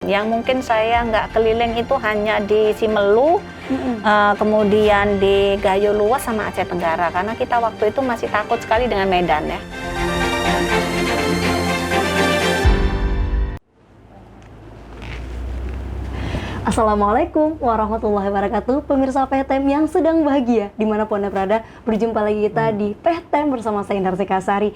Yang mungkin saya nggak keliling itu hanya di Simelu, kemudian di Gayo Luas sama Aceh Tenggara, karena kita waktu itu masih takut sekali dengan Medan ya. Assalamualaikum warahmatullahi wabarakatuh. Pemirsa PTM yang sedang bahagia dimanapun Anda berada, berjumpa lagi kita di PTM bersama saya Indar Sekasari.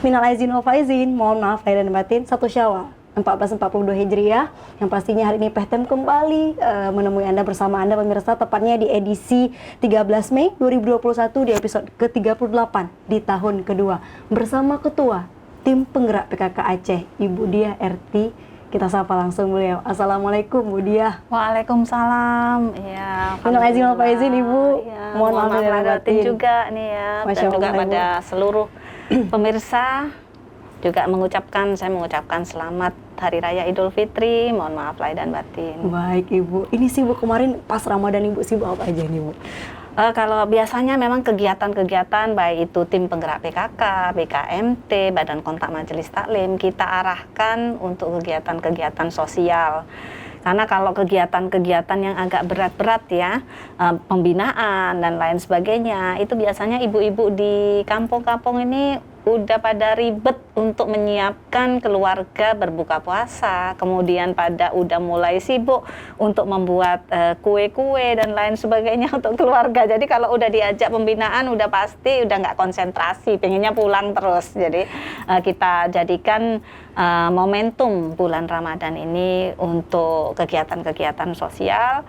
Minal aizin wal faizin, mohon maaf lahir dan batin. 1 Syawal 1442 Hijriah, yang pastinya hari ini PTM kembali menemui Anda bersama Anda pemirsa, tepatnya di edisi 13 Mei 2021 di episode ke-38 di tahun kedua bersama Ketua Tim Penggerak PKK Aceh, Ibu Diah RT. Kita sapa langsung beliau. Assalamualaikum Bu Diah. Waalaikumsalam. Ya, minal aizin wal faizin Ibu. Ya, mohon maaf lahir batin juga nih ya. Masya Dan juga Allah, pada seluruh pemirsa juga saya mengucapkan selamat Hari Raya Idul Fitri. Mohon maaf lahir dan batin. Baik Ibu. Ini sibuk kemarin pas Ramadan Ibu sibuk apa aja nih Bu? Kalau biasanya memang kegiatan-kegiatan baik itu tim penggerak PKK, BKMT, Badan Kontak Majelis Taklim, kita arahkan untuk kegiatan-kegiatan sosial. Karena kalau kegiatan-kegiatan yang agak berat-berat ya, pembinaan dan lain sebagainya, itu biasanya ibu-ibu di kampung-kampung ini udah pada ribet untuk menyiapkan keluarga berbuka puasa, kemudian udah mulai sibuk untuk membuat kue-kue dan lain sebagainya untuk keluarga. Jadi kalau udah diajak pembinaan udah pasti udah nggak konsentrasi, pengennya pulang terus. Jadi kita jadikan momentum bulan Ramadan ini untuk kegiatan-kegiatan sosial,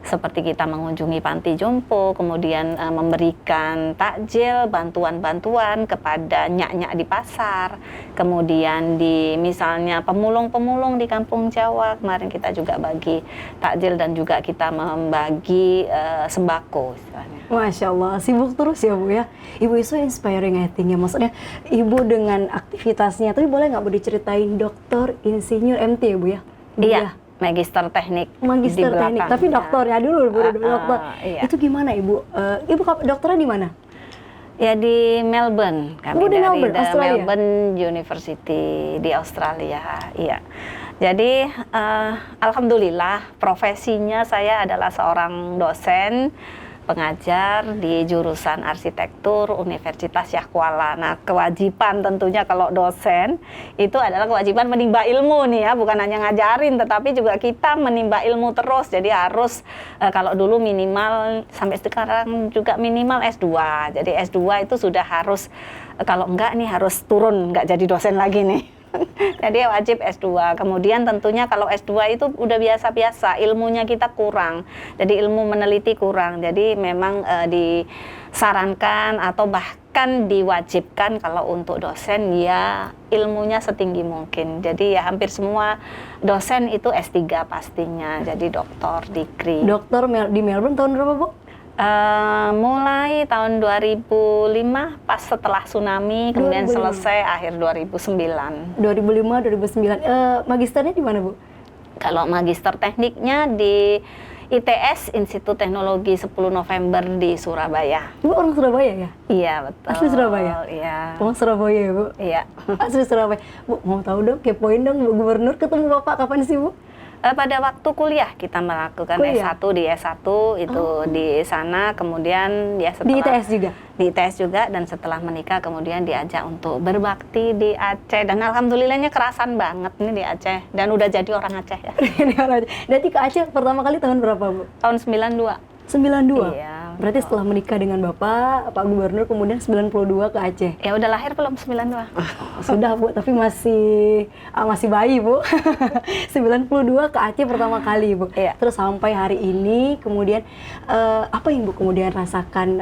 seperti kita mengunjungi panti jompo, kemudian memberikan takjil, bantuan-bantuan kepada nyak-nyak di pasar, kemudian di misalnya pemulung-pemulung di kampung Jawa, kemarin kita juga bagi takjil dan juga kita membagi sembako istilahnya. Masya Allah, sibuk terus ya Bu ya. Ibu itu inspiring I think ya, maksudnya Ibu dengan aktivitasnya, tapi boleh nggak Bu diceritain dokter, insinyur, MT ya Bu ya? Iya. Magister teknik Magister di teknik, tapi doktornya dulu dokter. Iya. Itu gimana Ibu? Ibu dokternya di mana? Ya di Melbourne, kami di dari Melbourne, Australia? Melbourne University di Australia. Iya. Jadi alhamdulillah profesinya saya adalah seorang dosen pengajar di jurusan arsitektur Universitas Syah Kuala. Nah, kewajiban tentunya kalau dosen itu adalah kewajiban menimba ilmu nih ya, bukan hanya ngajarin tetapi juga kita menimba ilmu terus. Jadi harus kalau dulu minimal sampai sekarang juga minimal S2. Jadi S2 itu sudah harus, kalau enggak nih harus turun, enggak jadi dosen lagi nih. Jadi wajib S2. Kemudian tentunya kalau S2 itu udah biasa-biasa, ilmunya kita kurang. Jadi ilmu meneliti kurang. Jadi memang disarankan atau bahkan diwajibkan kalau untuk dosen ya ilmunya setinggi mungkin. Jadi ya hampir semua dosen itu S3 pastinya. Jadi doktor, degree. Dokter di Melbourne tahun berapa Bu? Mulai tahun 2005 pas setelah tsunami, kemudian 2005. selesai akhir 2009. 2005, 2009. Magisternya di mana Bu? Kalau magister tekniknya di ITS, Institut Teknologi 10 November di Surabaya. Ibu orang Surabaya ya? Iya betul. Asli Surabaya? Iya. Orang Surabaya ya Bu? Iya. Asli Surabaya. Bu mau tahu dong, kepoin dong Bu Gubernur ketemu Bapak kapan sih Bu? Pada waktu kuliah kita melakukan S1 di S1 itu di sana, kemudian ya setelah di ITS juga? Di ITS juga, dan setelah menikah kemudian diajak untuk berbakti di Aceh, dan alhamdulillahnya kerasan banget nih di Aceh, dan udah jadi orang Aceh ya. Berarti ke Aceh pertama kali tahun berapa Bu? Tahun 92. 92? Iya. Berarti setelah menikah dengan Bapak, Pak Gubernur, kemudian 92 ke Aceh? Ya udah lahir belum 92? Sudah Bu, tapi masih bayi Bu. 92 ke Aceh pertama kali Bu. Iya. Terus sampai hari ini, kemudian apa yang Bu kemudian rasakan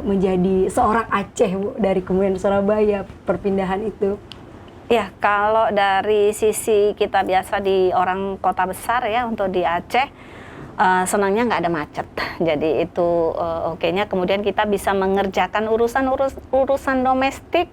menjadi seorang Aceh Bu, dari kemudian Surabaya, perpindahan itu? Ya, kalau dari sisi kita biasa di orang kota besar ya, untuk di Aceh, senangnya nggak ada macet. Jadi itu oke-nya kemudian kita bisa mengerjakan urusan domestik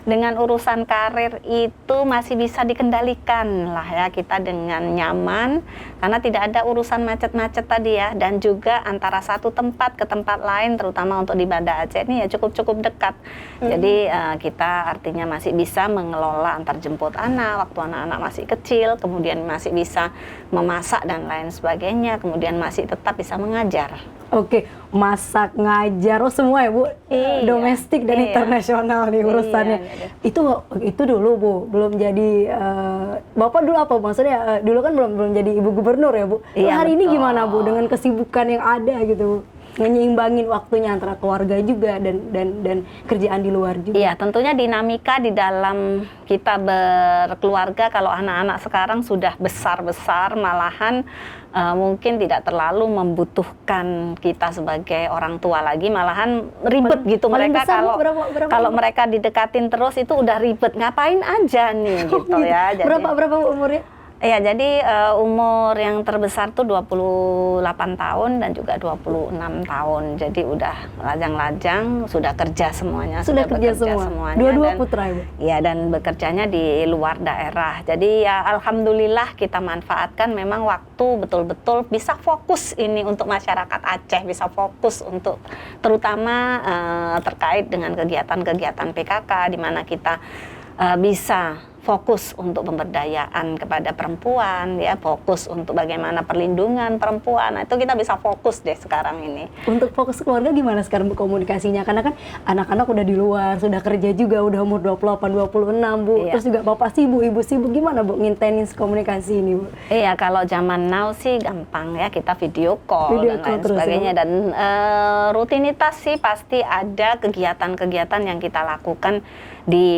dengan urusan karir itu masih bisa dikendalikan lah ya kita dengan nyaman, karena tidak ada urusan macet-macet tadi ya, dan juga antara satu tempat ke tempat lain, terutama untuk di Banda Aceh ini ya cukup dekat. Jadi kita artinya masih bisa mengelola antar jemput anak waktu anak-anak masih kecil, kemudian masih bisa memasak dan lain sebagainya, kemudian masih tetap bisa mengajar. Oke, masak, ngajar, semua ya Bu, Iya. domestik dan Iya. internasional nih urusannya. Iya. Itu dulu Bu, belum jadi, Bapak dulu apa maksudnya? Dulu kan belum jadi Ibu Gubernur ya Bu. Iya, Hari ini betul. gimana Bu dengan kesibukan yang ada gitu Bu? Menyeimbangin waktunya antara keluarga juga dan kerjaan di luar juga. Iya, tentunya dinamika di dalam kita berkeluarga kalau anak-anak sekarang sudah besar-besar, malahan mungkin tidak terlalu membutuhkan kita sebagai orang tua lagi, malahan ribet gitu Paling mereka besar, Bu, kalau berapa kalau Bu? mereka didekatin terus itu udah ribet, ngapain aja nih gitu ya. Jadi, Berapa umurnya? iya, jadi umur yang terbesar tuh 28 tahun dan juga 26 tahun. Jadi udah lajang-lajang, sudah kerja semuanya, Sudah kerja bekerja semua. semuanya. Dua-dua Dan- putra Ibu. Ya, dan bekerjanya di luar daerah. Jadi ya alhamdulillah kita manfaatkan memang waktu betul-betul bisa fokus ini untuk masyarakat Aceh, bisa fokus untuk terutama terkait dengan kegiatan-kegiatan PKK di mana kita bisa fokus untuk pemberdayaan kepada perempuan, ya, fokus untuk bagaimana perlindungan perempuan. Nah, itu kita bisa fokus deh sekarang ini. Untuk fokus keluarga gimana sekarang Bu komunikasinya? Karena kan anak-anak udah di luar, sudah kerja juga, udah umur 28, 26 Bu. Iya. Terus juga bapak sibuk, ibu sibuk, gimana Bu ngintenin komunikasi ini Bu? Iya, kalau zaman now sih gampang ya, kita video call Video dan call lain terus, sebagainya. ya. Dan rutinitas sih pasti ada kegiatan-kegiatan yang kita lakukan di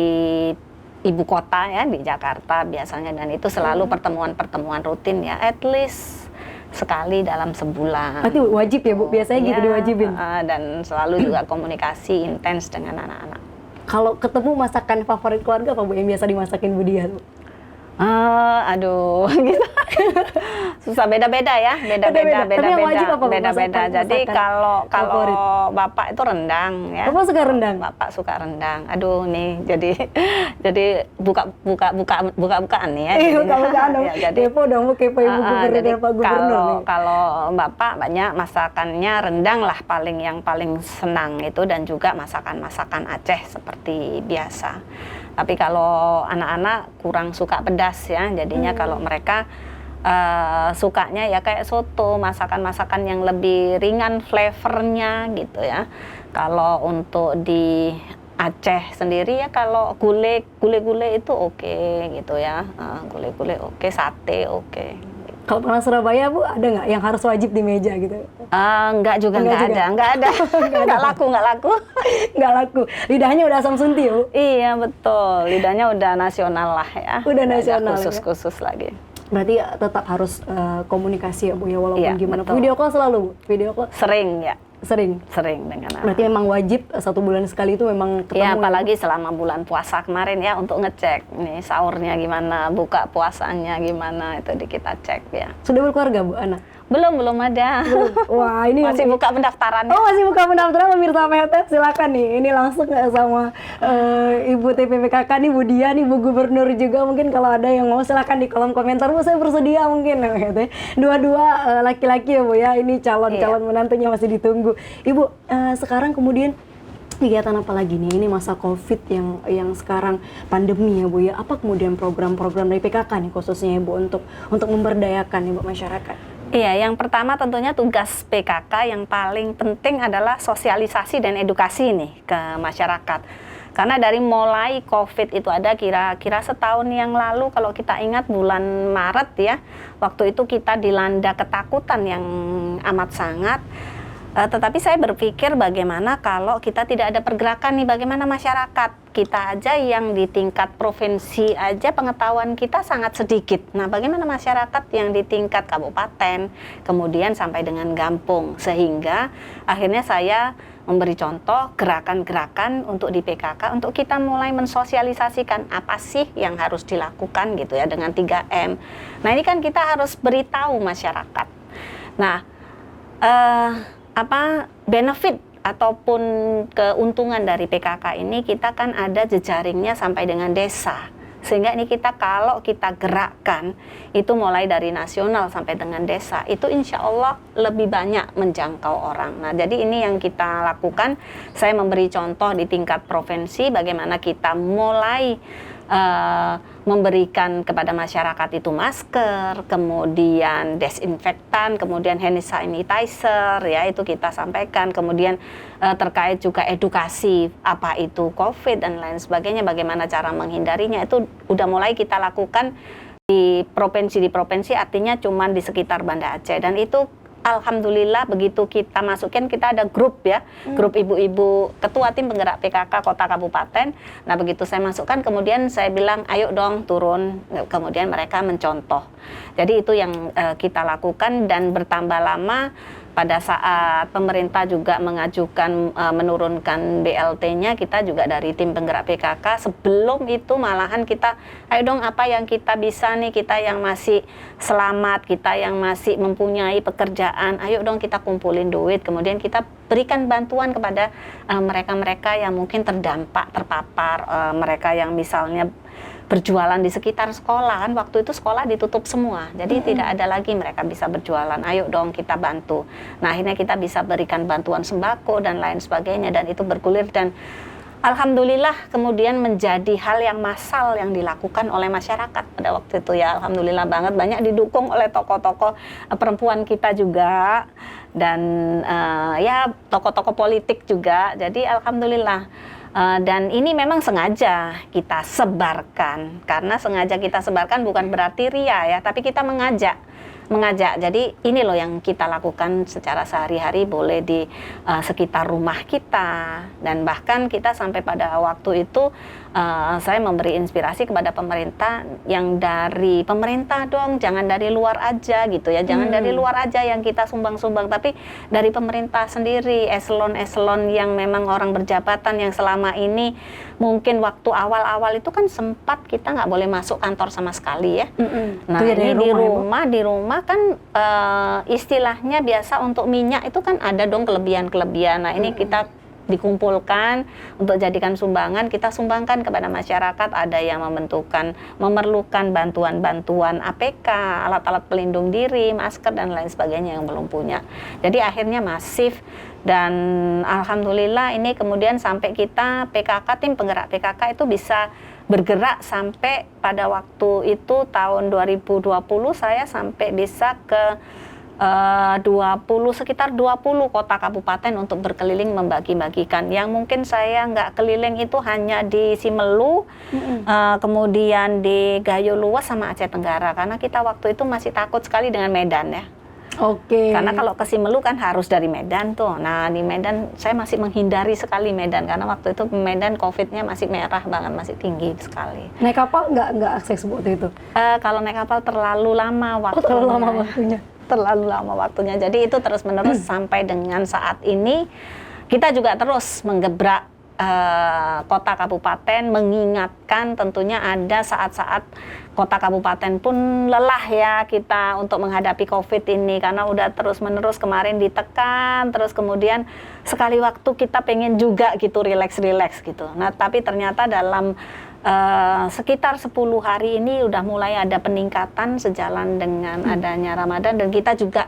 ibu kota ya, di Jakarta biasanya, dan itu selalu pertemuan-pertemuan rutin ya, at least sekali dalam sebulan. Berarti wajib ya Bu, biasanya gitu Ya, diwajibin. dan selalu juga komunikasi intens dengan anak-anak. Kalau ketemu masakan favorit keluarga apa Bu yang biasa dimasakin Bu Diah Bu? Aduh, gitu. Susah, beda-beda ya, Beda-beda. Tapi yang wajib apa, Bu? beda-beda. Masakan Jadi kalau favorit? bapak itu rendang ya. Bapak suka rendang? Bapak suka rendang. Aduh nih, jadi bukaan nih ya. Buka-bukaan dong. Ya, jadi Kepo dong Bu, kepo Ibu Gubernur jadi dan Pak Gubernur nih. kalau bapak banyak masakannya rendang lah yang paling senang itu, dan juga masakan-masakan Aceh seperti biasa. Tapi kalau anak-anak kurang suka pedas ya, jadinya kalau mereka sukanya ya kayak soto, masakan-masakan yang lebih ringan flavornya gitu ya. Kalau untuk di Aceh sendiri ya, kalau gulai itu oke gitu ya, gulai oke, sate oke. Kalau pernah Surabaya Bu, ada nggak yang harus wajib di meja gitu? Enggak juga, Enggak enggak ada. Enggak laku. Nggak laku. Lidahnya udah asam sunti Bu. Iya betul, lidahnya udah nasional lah ya. Udah Nggak ada nasional ya. khusus-khusus lagi. Berarti tetap harus komunikasi ya Bu ya, walaupun Iya, gimana. betul. Video call selalu Bu? Video call Sering ya, sering? sering dengan anak. Berarti memang wajib 1 bulan sekali itu memang ketemu Ya, Bu? apalagi selama bulan puasa kemarin ya, untuk ngecek nih sahurnya gimana, buka puasanya gimana, itu kita cek ya. Sudah berkeluarga Bu, anak? Belum ada. Wah ini Masih buka pendaftaran. Oh masih buka pendaftaran pemirsa PHT, silakan nih. Ini langsung sama Ibu TPPKK nih, Bu Diah nih, Bu Gubernur juga. Mungkin kalau ada yang mau silakan di kolom komentar, Bu saya bersedia mungkin. Gitu. Dua-dua laki-laki ya Bu ya, ini calon menantunya masih ditunggu. Ibu sekarang kemudian kegiatan apa lagi nih? Ini masa COVID yang sekarang pandemi ya Bu ya. Apa kemudian program-program dari PKK nih khususnya ya Bu untuk memberdayakan Ibu masyarakat? Iya, yang pertama tentunya tugas PKK yang paling penting adalah sosialisasi dan edukasi nih ke masyarakat. Karena dari mulai COVID itu ada kira-kira setahun yang lalu, kalau kita ingat bulan Maret ya, waktu itu kita dilanda ketakutan yang amat sangat. Tetapi saya berpikir bagaimana kalau kita tidak ada pergerakan nih, bagaimana masyarakat kita aja yang di tingkat provinsi aja pengetahuan kita sangat sedikit. Nah, bagaimana masyarakat yang di tingkat kabupaten, kemudian sampai dengan Gampung, sehingga akhirnya saya memberi contoh gerakan-gerakan untuk di PKK, untuk kita mulai mensosialisasikan apa sih yang harus dilakukan gitu ya, dengan 3M. Nah, ini kan kita harus beritahu masyarakat. Nah, benefit ataupun keuntungan dari PKK ini, kita kan ada jejaringnya sampai dengan desa. Sehingga ini kita kalau kita gerakkan, itu mulai dari nasional sampai dengan desa, itu insya Allah lebih banyak menjangkau orang. Nah, jadi ini yang kita lakukan. Saya memberi contoh di tingkat provinsi, bagaimana kita mulai memberikan kepada masyarakat itu masker, kemudian desinfektan, kemudian hand sanitizer, ya itu kita sampaikan. Kemudian terkait juga edukasi apa itu COVID dan lain sebagainya, bagaimana cara menghindarinya, itu udah mulai kita lakukan di provinsi, artinya cuman di sekitar Banda Aceh. Dan itu alhamdulillah begitu kita masukin, kita ada grup ya, grup ibu-ibu ketua tim penggerak PKK kota kabupaten. Nah begitu saya masukkan, kemudian saya bilang ayo dong turun, kemudian mereka mencontoh. Jadi itu yang kita lakukan, dan bertambah lama pada saat pemerintah juga mengajukan menurunkan BLT-nya, kita juga dari tim penggerak PKK sebelum itu malahan kita, ayo dong apa yang kita bisa nih, kita yang masih selamat, kita yang masih mempunyai pekerjaan, ayo dong kita kumpulin duit, kemudian kita berikan bantuan kepada mereka-mereka yang mungkin terdampak, terpapar, mereka yang misalnya berjualan di sekitar sekolah, kan waktu itu sekolah ditutup semua, jadi tidak ada lagi mereka bisa berjualan, ayo dong kita bantu. Nah akhirnya kita bisa berikan bantuan sembako dan lain sebagainya, dan itu bergulir, dan alhamdulillah kemudian menjadi hal yang massal yang dilakukan oleh masyarakat pada waktu itu ya. Alhamdulillah banget, banyak didukung oleh tokoh-tokoh perempuan kita juga, dan ya tokoh-tokoh politik juga, jadi alhamdulillah. Dan ini memang sengaja kita sebarkan, karena sengaja kita sebarkan bukan berarti ria ya, tapi kita mengajak. Jadi ini loh yang kita lakukan secara sehari-hari, boleh di sekitar rumah kita, dan bahkan kita sampai pada waktu itu saya memberi inspirasi kepada pemerintah, yang dari pemerintah dong, jangan dari luar aja gitu ya, jangan dari luar aja yang kita sumbang-sumbang, tapi dari pemerintah sendiri, eselon-eselon yang memang orang berjabatan yang selama ini mungkin waktu awal-awal itu kan sempat kita nggak boleh masuk kantor sama sekali ya. Nah ini di rumah kan istilahnya biasa untuk minyak itu kan ada dong kelebihan-kelebihan. Nah ini kita dikumpulkan untuk jadikan sumbangan, kita sumbangkan kepada masyarakat. Ada yang memerlukan bantuan-bantuan APK, alat-alat pelindung diri, masker dan lain sebagainya yang belum punya. Jadi akhirnya masif, dan alhamdulillah ini kemudian sampai kita PKK, tim penggerak PKK itu bisa bergerak sampai pada waktu itu tahun 2020 saya sampai bisa ke sekitar 20 kota kabupaten untuk berkeliling membagi-bagikan. Yang mungkin saya nggak keliling itu hanya di Simelu, kemudian di Gayo Luas sama Aceh Tenggara, karena kita waktu itu masih takut sekali dengan Medan ya. Oke. Karena kalau ke Simelu kan harus dari Medan tuh. Nah di Medan saya masih menghindari sekali Medan, karena waktu itu Medan COVID-nya masih merah banget, masih tinggi sekali. Naik kapal nggak akses waktu itu? Kalau naik kapal terlalu lama waktunya. Terlalu lama waktunya. Terlalu lama waktunya. Jadi itu terus-menerus sampai dengan saat ini kita juga terus menggebrak kota kabupaten, mengingatkan. Tentunya ada saat-saat kota kabupaten pun lelah ya kita untuk menghadapi COVID ini, karena udah terus-menerus kemarin ditekan, terus kemudian sekali waktu kita pengen juga gitu relax gitu. Nah tapi ternyata dalam sekitar 10 hari ini udah mulai ada peningkatan sejalan dengan adanya Ramadan, dan kita juga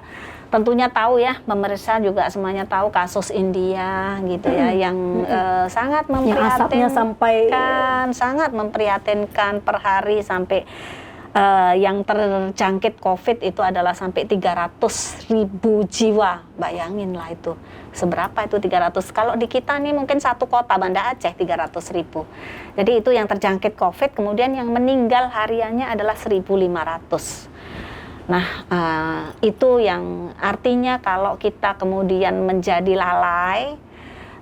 tentunya tahu ya, pemirsa juga semuanya tahu kasus India gitu ya, yang sangat memprihatinkan, sangat memprihatinkan. Per hari sampai yang terjangkit COVID itu adalah sampai 300.000 jiwa. Bayangin lah itu, seberapa itu 300. Kalau di kita nih mungkin satu kota Banda Aceh 300.000. Jadi itu yang terjangkit COVID, kemudian yang meninggal hariannya adalah 1.500. Nah, itu yang artinya kalau kita kemudian menjadi lalai,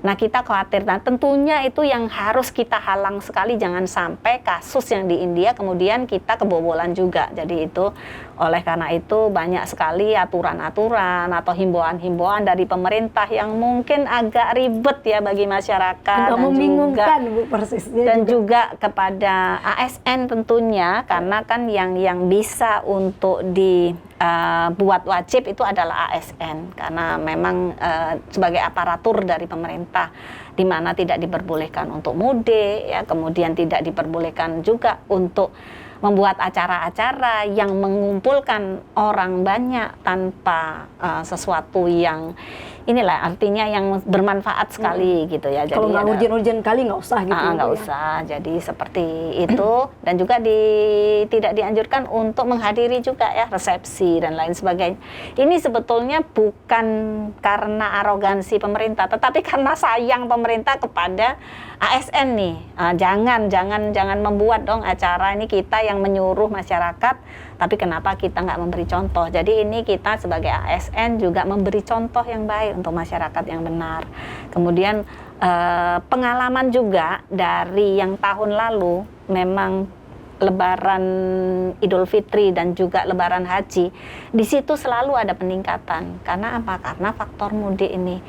Nah, kita khawatir. Nah, tentunya itu yang harus kita halang sekali, jangan sampai kasus yang di India kemudian kita kebobolan juga. Jadi itu, oleh karena itu banyak sekali aturan-aturan atau himbauan-himbauan dari pemerintah yang mungkin agak ribet ya bagi masyarakat, Agak membingungkan Bu persisnya dan juga kepada ASN tentunya, karena kan yang bisa untuk dibuat wajib itu adalah ASN, karena memang sebagai aparatur dari pemerintah, di mana tidak diperbolehkan untuk mudik ya, kemudian tidak diperbolehkan juga untuk membuat acara-acara yang mengumpulkan orang banyak tanpa sesuatu yang inilah artinya yang bermanfaat sekali gitu ya. Kalau nggak urgent-urgent kali nggak usah gitu. Nggak usah. Jadi seperti itu, dan juga tidak dianjurkan untuk menghadiri juga ya resepsi dan lain sebagainya. Ini sebetulnya bukan karena arogansi pemerintah, tetapi karena sayang pemerintah kepada ASN nih. Jangan membuat dong acara ini kita yang menyuruh masyarakat, tapi kenapa kita nggak memberi contoh. Jadi ini kita sebagai ASN juga memberi contoh yang baik untuk masyarakat yang benar. Kemudian pengalaman juga dari yang tahun lalu, memang Lebaran Idul Fitri dan juga Lebaran Haji, di situ selalu ada peningkatan. Karena apa? Karena faktor mudik ini.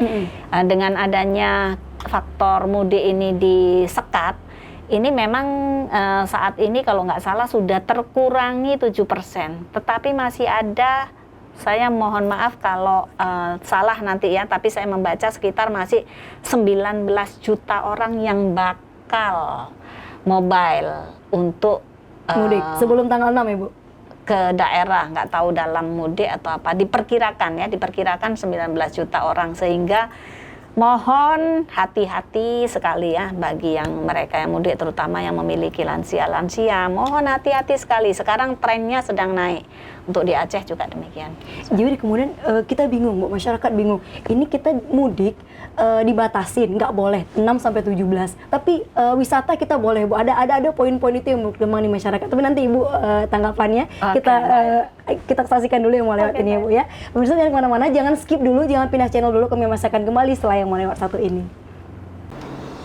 Dengan adanya faktor mudik ini disekat, ini memang saat ini kalau nggak salah sudah terkurangi 7%. Tetapi masih ada, saya mohon maaf kalau salah nanti ya, tapi saya membaca sekitar masih 19 juta orang yang bakal mobile untuk mudik sebelum tanggal 6 ya Bu? Ke daerah, nggak tahu dalam mudik atau apa, diperkirakan 19 juta orang, sehingga mohon hati-hati sekali ya bagi yang mereka yang mudik, terutama yang memiliki lansia-lansia, mohon hati-hati sekali. Sekarang trennya sedang naik, untuk di Aceh juga demikian. Jadi kemudian kita bingung Bu, masyarakat bingung, ini kita mudik dibatasin, nggak boleh 6 sampai 17, tapi wisata kita boleh Bu. Ada poin-poin itu yang berkembang di masyarakat, tapi nanti Ibu tanggapannya kita saksikan dulu yang mau lewat ini ya Bu ya. Pemirsa jangan kemana-mana, jangan skip dulu, jangan pindah channel dulu, kami masukkan kembali setelah yang mau lewat satu ini.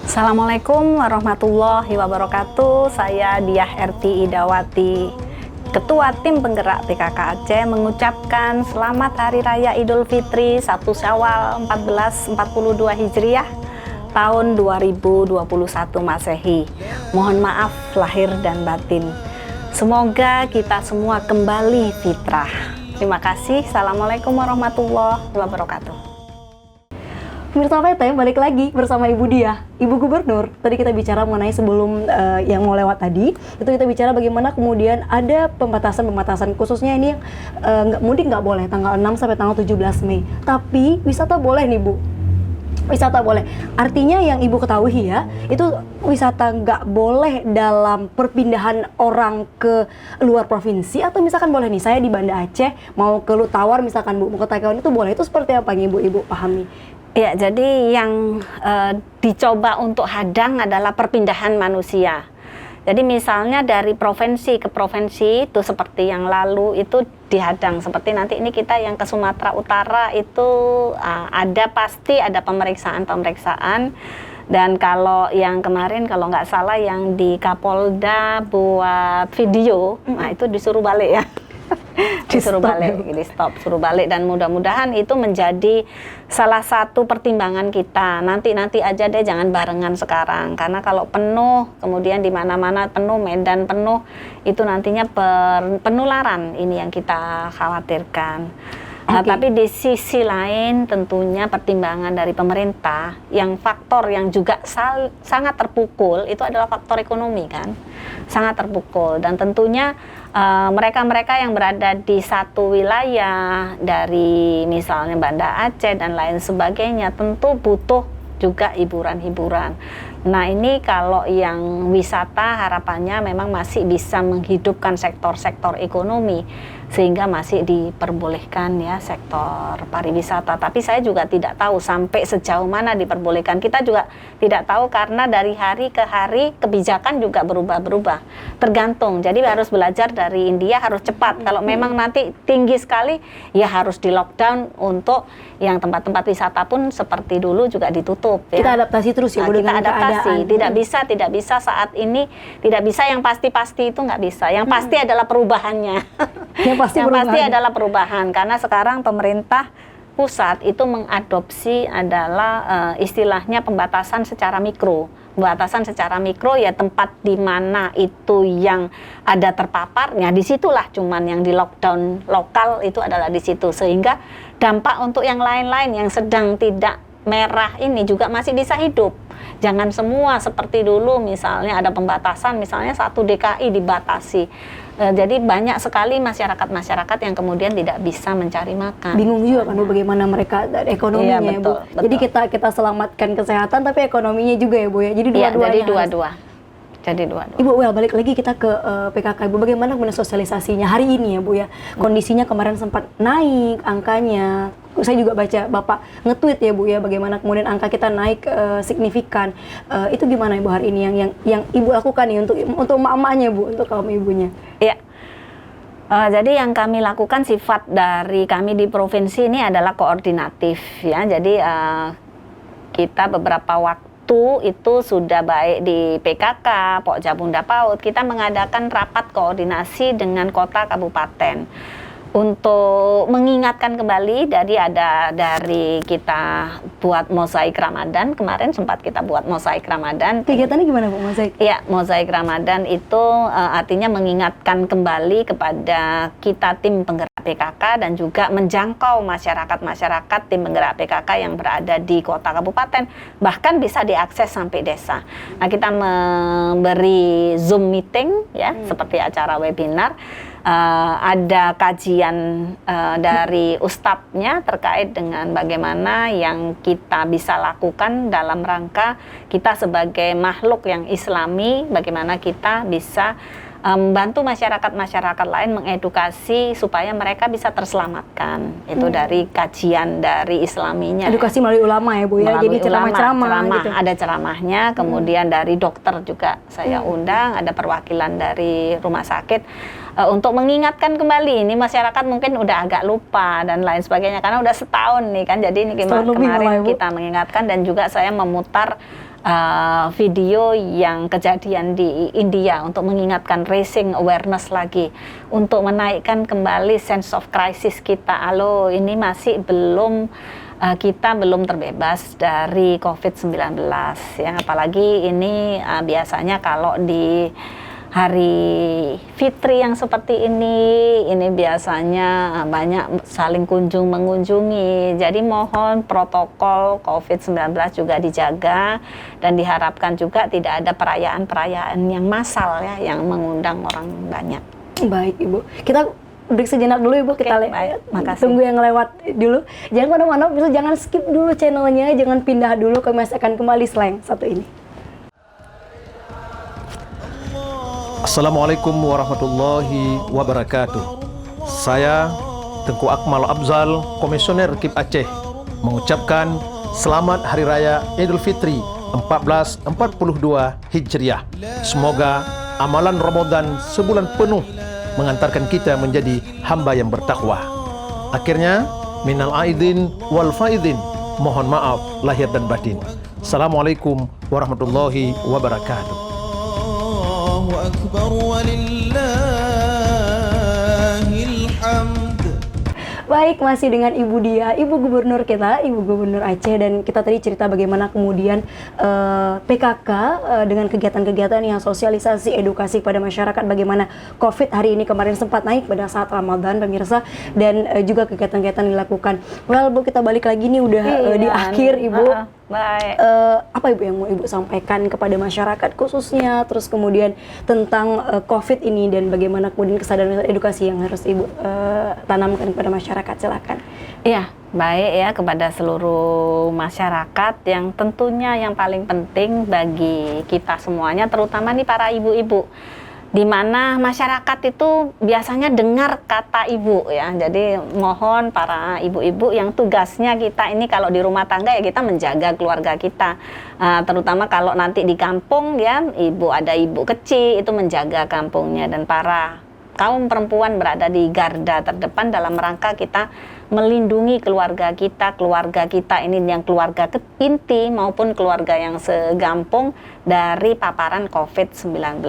Assalamualaikum warahmatullahi wabarakatuh. Saya Diah Erti Idawati, Ketua Tim Penggerak PKK Aceh, mengucapkan selamat Hari Raya Idul Fitri 1 Syawal 1442 Hijriah tahun 2021 Masehi. Mohon maaf lahir dan batin. Semoga kita semua kembali fitrah. Terima kasih. Assalamualaikum warahmatullahi wabarakatuh. Pemirsa PTM balik lagi bersama Ibu Diah, Ibu Gubernur. Tadi kita bicara mengenai sebelum yang mau lewat tadi, itu kita bicara bagaimana kemudian ada pembatasan khususnya ini yang mudik nggak boleh tanggal 6 sampai tanggal 17 Mei. Tapi wisata boleh nih Bu. Wisata boleh. Artinya yang Ibu ketahui ya, itu wisata nggak boleh dalam perpindahan orang ke luar provinsi, atau misalkan boleh nih, saya di Banda Aceh mau ke Lutawar misalkan Bu, mau ke Takawan, itu boleh. Itu seperti apa nih Ibu pahami? Ya, jadi yang dicoba untuk hadang adalah perpindahan manusia. Jadi misalnya dari provinsi ke provinsi itu seperti yang lalu itu dihadang. Seperti nanti ini kita yang ke Sumatera Utara itu pasti ada pemeriksaan. Dan kalau yang kemarin kalau nggak salah yang di Kapolda buat video, nah itu disuruh balik ya. Disuruh balik, suruh balik, dan mudah-mudahan itu menjadi salah satu pertimbangan kita. Nanti aja deh, jangan barengan sekarang, karena kalau penuh, kemudian di mana-mana penuh, Medan penuh, itu nantinya penularan ini yang kita khawatirkan. Nah, tapi di sisi lain tentunya pertimbangan dari pemerintah, yang faktor yang juga sangat terpukul itu adalah faktor ekonomi kan, sangat terpukul, dan tentunya mereka-mereka yang berada di satu wilayah dari misalnya Banda Aceh dan lain sebagainya tentu butuh juga hiburan-hiburan. Nah ini kalau yang wisata harapannya memang masih bisa menghidupkan sektor-sektor ekonomi. sehingga masih diperbolehkan ya sektor pariwisata. Tapi saya juga tidak tahu sampai sejauh mana diperbolehkan. Kita juga tidak tahu karena dari hari ke hari kebijakan juga berubah-berubah. Tergantung. Jadi harus belajar dari India, harus cepat. Kalau memang nanti tinggi sekali, ya harus di lockdown. Untuk yang tempat-tempat wisata pun seperti dulu juga ditutup. Ya. Kita adaptasi terus ya, Bu, Kita dengan adaptasi. keadaan. Tidak bisa saat ini, tidak bisa yang pasti-pasti itu nggak bisa. Yang pasti adalah perubahannya. Yang pasti adalah perubahan, karena sekarang pemerintah pusat itu mengadopsi adalah istilahnya pembatasan secara mikro. Pembatasan secara mikro ya tempat di mana itu yang ada terpaparnya, disitulah cuman yang di lockdown lokal itu adalah di situ, sehingga dampak untuk yang lain-lain yang sedang tidak merah ini juga masih bisa hidup. Jangan semua seperti dulu misalnya ada pembatasan, misalnya 1 DKI dibatasi. Jadi banyak sekali masyarakat-masyarakat yang kemudian tidak bisa mencari makan. Bingung juga kan Bu, bagaimana mereka dari ekonominya Iya, ya Bu. betul. Jadi kita selamatkan kesehatan tapi ekonominya juga ya Bu ya. Jadi Iya, dua-duanya. jadi dua-dua. Ibu, balik lagi kita ke PKK Ibu. Bagaimana kemudian sosialisasinya hari ini ya Bu ya? Kondisinya kemarin sempat naik angkanya. Saya juga baca Bapak nge-tweet ya Bu ya, bagaimana kemudian angka kita naik signifikan. Itu gimana Ibu hari ini yang Ibu lakukan nih untuk emak-emaknya Bu, untuk kaum ibunya? Iya. Jadi yang kami lakukan, sifat dari kami di provinsi ini adalah koordinatif ya. Jadi kita beberapa waktu itu sudah baik di PKK, Pokja Bunda PAUD, kita mengadakan rapat koordinasi dengan kota kabupaten untuk mengingatkan kembali. Dari kita buat mozaik Ramadan, kemarin sempat kita buat mozaik Ramadan. Kegiatannya gimana Bu, mozaik? Iya, mozaik Ramadan itu artinya mengingatkan kembali kepada kita tim penggerak PKK dan juga menjangkau masyarakat tim penggerak PKK yang berada di kota kabupaten, bahkan bisa diakses sampai desa. Nah, kita memberi Zoom meeting ya, seperti acara webinar. Ada kajian dari ustadznya terkait dengan bagaimana yang kita bisa lakukan dalam rangka kita sebagai makhluk yang islami, bagaimana kita bisa membantu masyarakat lain mengedukasi supaya mereka bisa terselamatkan. Itu dari kajian dari islaminya. Edukasi melalui ulama ya Bu ya, jadi ceramah-ceramah gitu. Ada ceramahnya, kemudian dari dokter juga saya undang, ada perwakilan dari rumah sakit untuk mengingatkan kembali. Ini masyarakat mungkin udah agak lupa dan lain sebagainya karena udah setahun nih kan. Jadi ini kemarin kita mengingatkan, dan juga saya memutar video yang kejadian di India untuk mengingatkan, raising awareness lagi, untuk menaikkan kembali sense of crisis kita. Ini masih kita belum terbebas dari COVID-19 ya, apalagi ini biasanya kalau di hari Fitri yang seperti ini biasanya banyak saling mengunjungi. Jadi mohon protokol COVID-19 juga dijaga, dan diharapkan juga tidak ada perayaan-perayaan yang massal ya, yang mengundang orang banyak. Baik Ibu, kita break sejenak dulu Ibu, kita tunggu yang lewat dulu. Jangan kemana-mana, jangan skip dulu channelnya, jangan pindah dulu, kami masih akan kembali selain satu ini. Assalamualaikum warahmatullahi wabarakatuh. Saya Tengku Akmal Abzal, Komisioner KIP Aceh, mengucapkan selamat Hari Raya Idul Fitri 1442 Hijriah. Semoga amalan Ramadan sebulan penuh mengantarkan kita menjadi hamba yang bertakwa. Akhirnya, minal aidin wal faidin, mohon maaf lahir dan batin. Assalamualaikum warahmatullahi wabarakatuh. Allahu Akbar walillahil hamd. Baik, masih dengan Ibu Dia, Ibu Gubernur kita, Ibu Gubernur Aceh, dan kita tadi cerita bagaimana kemudian PKK dengan kegiatan-kegiatan yang sosialisasi, edukasi pada masyarakat, bagaimana COVID hari ini kemarin sempat naik pada saat Ramadan, pemirsa, dan juga kegiatan-kegiatan dilakukan. Well, Bu, kita balik lagi nih udah di akhir, Ibu. Baik. Apa Ibu yang mau Ibu sampaikan kepada masyarakat khususnya, terus kemudian tentang COVID ini dan bagaimana kemudian kesadaran edukasi yang harus Ibu tanamkan kepada masyarakat, silakan. Iya, baik ya, kepada seluruh masyarakat yang tentunya yang paling penting bagi kita semuanya, terutama nih para ibu-ibu. di mana masyarakat itu biasanya dengar kata ibu ya. Jadi mohon para ibu-ibu yang tugasnya kita ini kalau di rumah tangga ya kita menjaga keluarga kita. Terutama kalau nanti di kampung ya, ada ibu kecil itu menjaga kampungnya, dan para kaum perempuan berada di garda terdepan dalam rangka kita melindungi keluarga kita ini yang keluarga inti maupun keluarga yang segampung dari paparan COVID-19.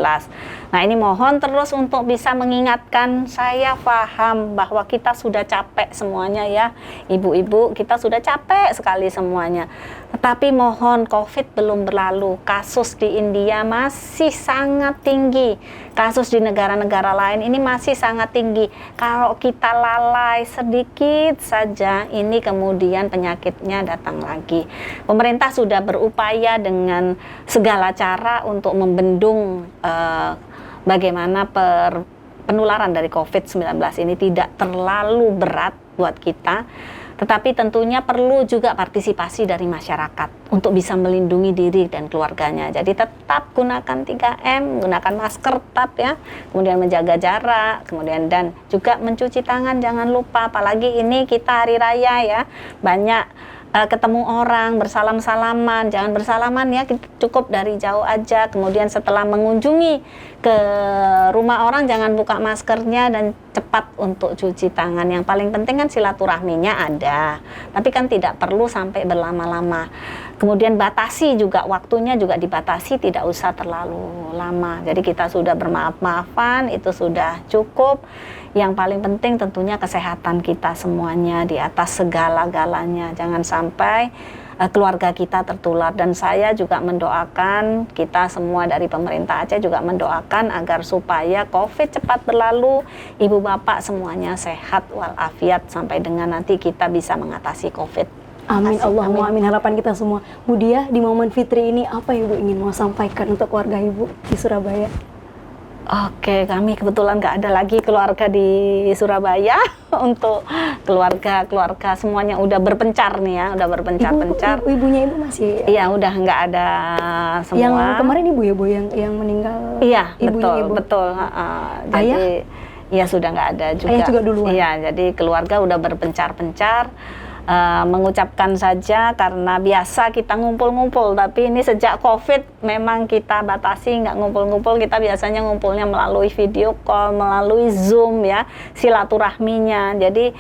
Nah, ini mohon terus untuk bisa mengingatkan, saya paham bahwa kita sudah capek semuanya ya, ibu-ibu, kita sudah capek sekali semuanya. Tetapi mohon, COVID belum berlalu, kasus di India masih sangat tinggi, kasus di negara-negara lain ini masih sangat tinggi. Kalau kita lalai sedikit saja, ini kemudian penyakitnya datang lagi. Pemerintah sudah berupaya dengan segala cara untuk membendung bagaimana penularan dari COVID-19 ini tidak terlalu berat buat kita. Tetapi tentunya perlu juga partisipasi dari masyarakat untuk bisa melindungi diri dan keluarganya. Jadi tetap gunakan 3M, gunakan masker tetap ya, kemudian menjaga jarak, kemudian dan juga mencuci tangan jangan lupa. Apalagi ini kita hari raya ya, banyak ketemu orang, bersalam-salaman, jangan bersalaman ya, cukup dari jauh aja. Kemudian setelah mengunjungi ke rumah orang jangan buka maskernya dan cepat untuk cuci tangan. Yang paling penting kan silaturahminya ada, tapi kan tidak perlu sampai berlama-lama. Kemudian batasi juga, waktunya juga dibatasi, tidak usah terlalu lama. Jadi kita sudah bermaaf-maafan, itu sudah cukup. Yang paling penting tentunya kesehatan kita semuanya di atas segala-galanya. Jangan sampai keluarga kita tertular. Dan saya juga mendoakan, kita semua dari pemerintah Aceh juga mendoakan agar supaya COVID cepat berlalu, ibu bapak semuanya sehat walafiat sampai dengan nanti kita bisa mengatasi COVID. Amin, Allahumma amin. Harapan kita semua. Bu Diah, di momen Fitri ini apa Ibu ingin mau sampaikan untuk keluarga Ibu di Surabaya? Oke, kami kebetulan nggak ada lagi keluarga di Surabaya. Untuk keluarga semuanya udah berpencar nih ya, udah berpencar-pencar. Ibunya Ibu masih? Iya, udah nggak ada semua. Yang kemarin Ibu ya Bu, yang meninggal? Iya, ibunya betul. Jadi, ayah? Ya sudah nggak ada juga. Ayah juga duluan? Iya, jadi keluarga udah berpencar-pencar. Mengucapkan saja karena biasa kita ngumpul-ngumpul, tapi ini sejak COVID memang kita batasi nggak ngumpul-ngumpul. Kita biasanya ngumpulnya melalui video call, melalui Zoom ya, silaturahminya. Jadi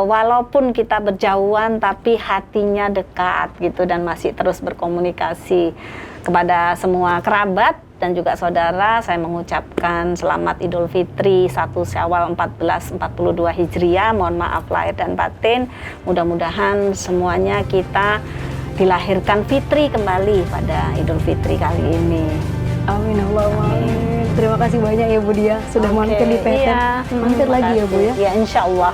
walaupun kita berjauhan tapi hatinya dekat gitu, dan masih terus berkomunikasi. Kepada semua kerabat dan juga saudara, saya mengucapkan selamat Idul Fitri 1 Syawal 1442 Hijriah. Mohon maaf lahir dan batin. Mudah-mudahan semuanya kita dilahirkan fitri kembali pada Idul Fitri kali ini. Amin, Allahumma amin. Terima kasih banyak ya Bu Diah sudah mampir di PT. Iya, Mampir lagi ya Bu ya. Ya, insya Allah.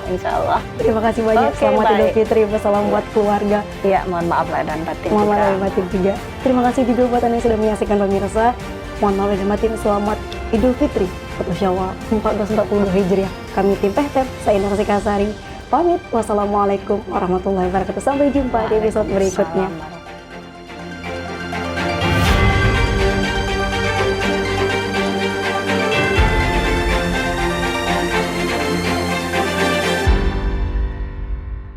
Terima kasih banyak. Selamat Idul Fitri, salam buat keluarga. Iya, mohon maaf lahir dan batin. Mohon maaf lahir dan batin juga. Terima kasih juga buat Anda yang sudah menyaksikan pemirsa. Mohon maaf lahir dan batin. Selamat Idul Fitri 1 Syawal 1442 Hijriah. Kami tim PTM, saya Indra Kasari pamit. Wassalamualaikum warahmatullahi wabarakatuh. Sampai jumpa di episode berikutnya.